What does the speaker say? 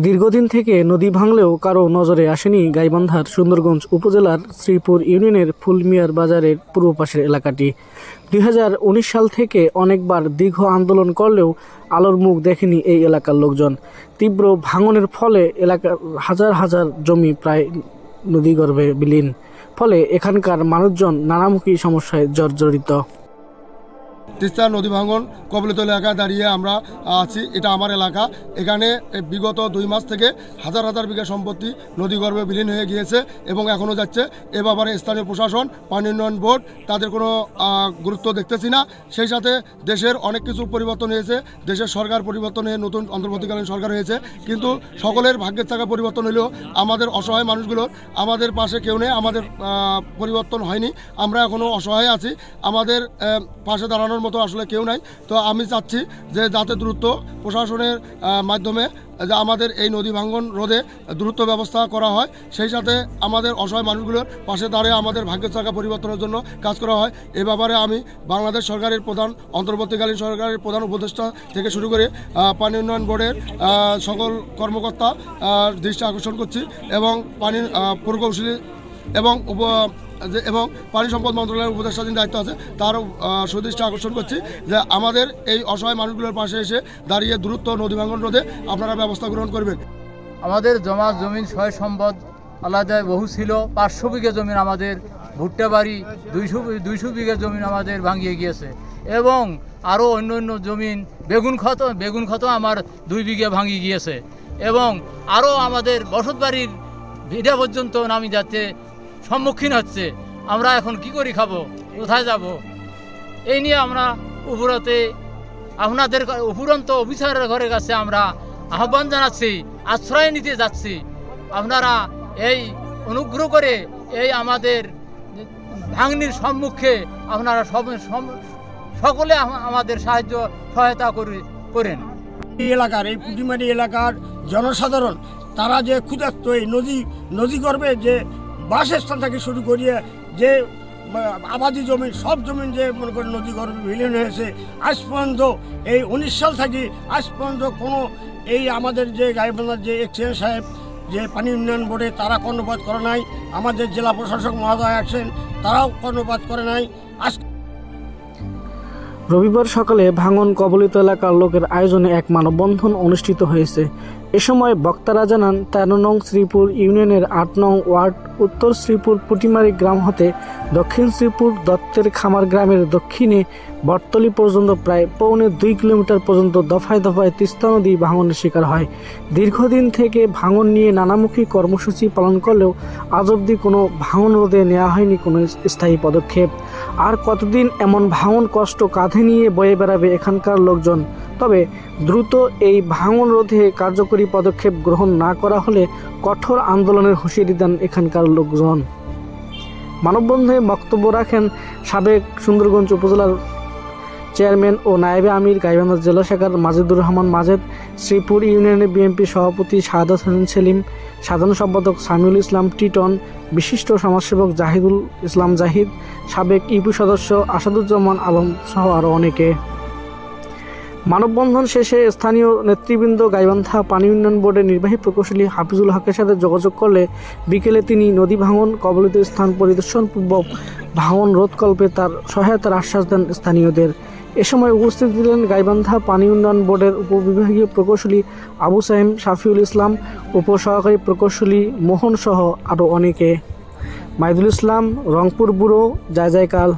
দীর্ঘদিন থেকে নদী ভাঙলেও কারো নজরে আসেনি গাইবান্ধার সুন্দরগঞ্জ উপজেলার শ্রীপুর ইউনিয়নের ফুলমিয়ার বাজারের পূর্ব পাশের এলাকাটি। 2019 সাল থেকে অনেকবার দীর্ঘ আন্দোলন করলেও আলোর মুখ দেখেনি এই এলাকার লোকজন। তীব্র ভাঙনের ফলে এলাকার হাজার হাজার জমি প্রায় নদীগর্ভে বিলীন, ফলে এখানকার মানুষজন নানামুখী সমস্যায় জর্জরিত। তিস্তা নদী ভাঙন কবলিত এলাকায় দাঁড়িয়ে আমরা আছি। এটা আমার এলাকা। এখানে বিগত 2 মাস থেকে হাজার হাজার বিঘা সম্পত্তি নদীগর্ভে বিলীন হয়ে গিয়েছে এবং এখনও যাচ্ছে। এ ব্যাপারে স্থানীয় প্রশাসন, পানি উন্নয়ন বোর্ড তাদের কোনো গুরুত্ব দেখতেছি না। সেই সাথে দেশের অনেক কিছু পরিবর্তন হয়েছে, দেশের সরকার পরিবর্তন হয়ে নতুন অন্তর্বর্তীকালীন সরকার হয়েছে, কিন্তু সকলের ভাগ্যের চাকা পরিবর্তন হলেও আমাদের অসহায় মানুষগুলোর আমাদের পাশে কেউ নেই। আমাদের পরিবর্তন হয়নি, আমরা এখনও অসহায় আছি। আমাদের পাশে দাঁড়ানোর মতো আসলে কেউ নাই। তো আমি চাচ্ছি যে যাতে দ্রুত প্রশাসনের মাধ্যমে যে আমাদের এই নদী ভাঙন রোধে দ্রুত ব্যবস্থা করা হয়, সেই সাথে আমাদের অসহায় মানুষগুলোর পাশে দাঁড়িয়ে আমাদের ভাগ্যের চাকা পরিবর্তনের জন্য কাজ করা হয়। এ ব্যাপারে আমি বাংলাদেশ সরকারের প্রধান, অন্তর্বর্তীকালীন সরকারের প্রধান উপদেষ্টা থেকে শুরু করে পানি উন্নয়ন বোর্ডের সকল কর্মকর্তা দৃষ্টি আকর্ষণ করছি এবং পানি প্রকৌশলী এবং পানি সম্পদ মন্ত্রণালয়ের উপদেষ্টাধীন দায়িত্ব আছে, তারও সুদৃষ্টি আকর্ষণ করছি যে আমাদের এই অসহায় মানুষগুলোর পাশে এসে দাঁড়িয়ে দ্রুত নদী ভাঙন রোধে আপনারা ব্যবস্থা গ্রহণ করবেন। আমাদের জমিন সয় সম্পদ আলাদায় বহু ছিল। 500 বিঘা জমিন আমাদের ভুট্টা বাড়ি, 200 বিঘা জমিন আমাদের ভাঙিয়ে গিয়েছে এবং আরও অন্য জমিন বেগুন ক্ষত আমার 2 বিঘা ভাঙিয়ে গিয়েছে এবং আরও আমাদের বসত বাড়ির ভিটা পর্যন্ত নামি যাচ্ছে, সম্মুখীন হচ্ছে। আমরা এখন কি করি, খাবো, কোথায় যাব? এই নিয়ে আমরা আপনাদের উপরন্ত অফিসারের ঘরের কাছে আমরা আহ্বান জানাচ্ছি, আশ্রয় নিতে যাচ্ছি। আপনারা এই অনুগ্রহ করে এই আমাদের ভাঙনির সম্মুখে আপনারা সকলে আমাদের সহায়তা করেন। এই এলাকার, এই পুটিমারি এলাকার জনসাধারণ তারা যে ক্ষুধার্ত, এই নদী গর্ভে যে বাসস্থান থেকে শুরু করিয়ে যে আবাদি জমি, সব জমিন যে মনে করেন নদী গর্ভে বিলীন হয়েছে, আজ পর্যন্ত এই 19 সাল থেকে আজ পর্যন্ত কোনো এই আমাদের যে গাইবান্ধার যে এক্সিডেন্ট সাহেব যে পানি উন্নয়ন বোর্ডে তারা কর্ণপাত করে নাই, আমাদের জেলা প্রশাসক মহোদয় আছেন তারাও কর্ণপাত করে নাই। রবিবার সকালে ভাঙন কবলিত এলাকার লোকের আয়োজনে এক মানববন্ধন অনুষ্ঠিত হয়েছে। এ সময় বক্তারা জানান, 13 নং শ্রীপুর ইউনিয়নের 8 নং ওয়ার্ড উত্তর শ্রীপুর পুটিমারি গ্রাম হতে দক্ষিণ শ্রীপুর দত্তের খামার গ্রামের দক্ষিণে বটতলী পর্যন্ত প্রায় 2.25 কিলোমিটার পর্যন্ত দফায় দফায় তিস্তা নদী ভাঙনের শিকার হয়। দীর্ঘদিন থেকে ভাঙন নিয়ে নানামুখী কর্মসূচি পালন করলেও আজ অবধি কোনো ভাঙন রোধে নেওয়া হয়নি কোনো স্থায়ী পদক্ষেপ। আর কতদিন এমন ভাঙন কষ্ট কাঁধে নিয়ে বয়ে বেড়াবে এখানকার লোকজন? তবে দ্রুত এই ভাঙন রোধে কার্যকরী পদক্ষেপ গ্রহণ না করা হলে কঠোর আন্দোলনের হুঁশিয়ারি দেন এখানকার লোকজন। মানববন্ধনে বক্তব্য রাখেন সাবেক সুন্দরগঞ্জ উপজেলার চেয়ারম্যান ও নায়েবে আমির গাইবান্ধা জেলা শাখার মাজেদুর রহমান মাজেদ, শ্রীপুর ইউনিয়নের বিএনপি সভাপতি শাহাদাত হোসেন সেলিম, সাধারণ সম্পাদক সামিউল ইসলাম টিটন, বিশিষ্ট সমাজসেবক জাহিদুল ইসলাম জাহিদ, সাবেক ইউপি সদস্য আসাদুজ্জামান আলম সহ আরও অনেকে। মানববন্ধন শেষে স্থানীয় নেতৃবৃন্দ গাইবান্ধা পানি উন্নয়ন বোর্ডের নির্বাহী প্রকৌশলী হাফিজুল হকের সাথে যোগাযোগ করলে বিকেলে তিনি নদী ভাঙন কবলিত স্থান পরিদর্শনপূর্বক ভাঙন রোধকল্পে তার সহায়তার আশ্বাস দেন স্থানীয়দের। এ সময় উপস্থিত ছিলেন গাইবান্ধা পানি উন্নয়ন বোর্ডের উপবিভাগীয় প্রকৌশলী আবু সাইম শাফিউল ইসলাম, উপসহকারী প্রকৌশলী মোহন সহ আরও অনেকে। মাইদুল ইসলাম, রংপুর ব্যুরো, জয় জয়কাল।